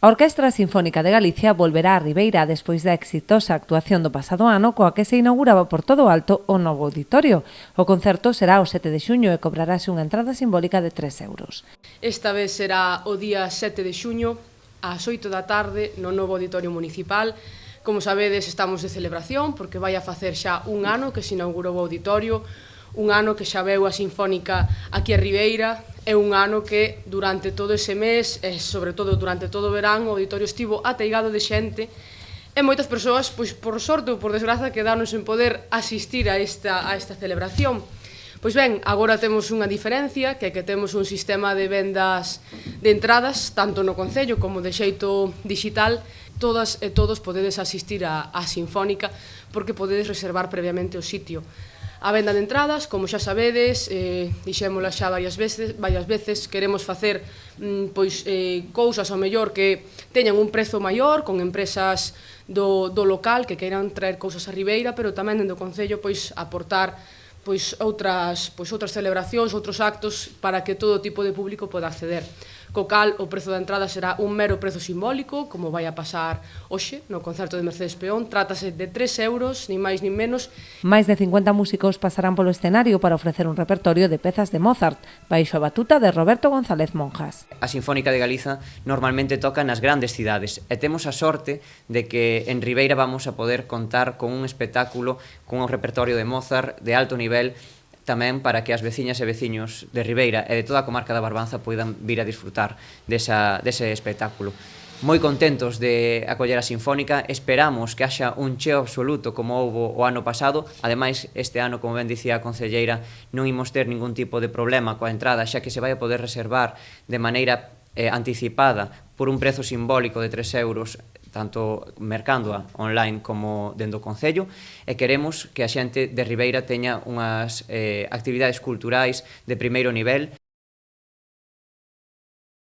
A Orquestra Sinfónica de Galicia volverá a Ribeira despois da exitosa actuación do pasado ano coa que se inauguraba por todo o alto o novo auditorio. O concerto será o 7 de xuño e cobrarase unha entrada simbólica de 3 euros. Esta vez será o día 7 de xuño, ás 8 da tarde, no novo auditorio municipal. Como sabedes, estamos de celebración, porque vai a facer xa un ano que se inaugurou o auditorio, un ano que xa veu a Sinfónica aquí a Ribeira, é un ano que durante todo ese mes, e sobre todo durante todo o verán, o auditorio estivo ateigado de xente, e moitas persoas, pois por sorte ou por desgraza, quedaron sen poder asistir a esta celebración. Pois ben, agora temos unha diferencia, que é que temos un sistema de vendas de entradas, tanto no Concello como de xeito digital. Todas e todos podedes asistir á Sinfónica porque podedes reservar previamente o sitio. A venda de entradas, como xa sabedes, dixémola xa varias veces, queremos facer cousas ao mellor que teñan un prezo maior, con empresas do local que queiran traer cousas a Ribeira, pero tamén dentro do Concello aportar outras celebracións, outros actos para que todo tipo de público poda acceder. Co cal, o prezo da entrada será un mero prezo simbólico, como vai a pasar hoxe no concerto de Mercedes Peón. Trátase de 3 euros, nin máis nin menos. Máis de 50 músicos pasarán polo escenario para ofrecer un repertorio de pezas de Mozart, baixo a batuta de Roberto González Monjas. A Sinfónica de Galiza normalmente toca nas grandes cidades e temos a sorte de que en Ribeira vamos a poder contar con un espectáculo, con un repertorio de Mozart de alto nivel, tamén para que as veciñas e veciños de Ribeira e de toda a comarca da Barbanza poidan vir a disfrutar dese espectáculo. Moi contentos de acoller a Sinfónica, esperamos que haxa un cheo absoluto como houbo o ano pasado. Ademais, este ano, como ben dicía a concelleira, non imos ter ningún tipo de problema coa entrada, xa que se vai a poder reservar de maneira anticipada por un prezo simbólico de 3 euros, tanto mercándoa online como dentro do Concello, e queremos que a xente de Ribeira teña unhas actividades culturais de primeiro nivel.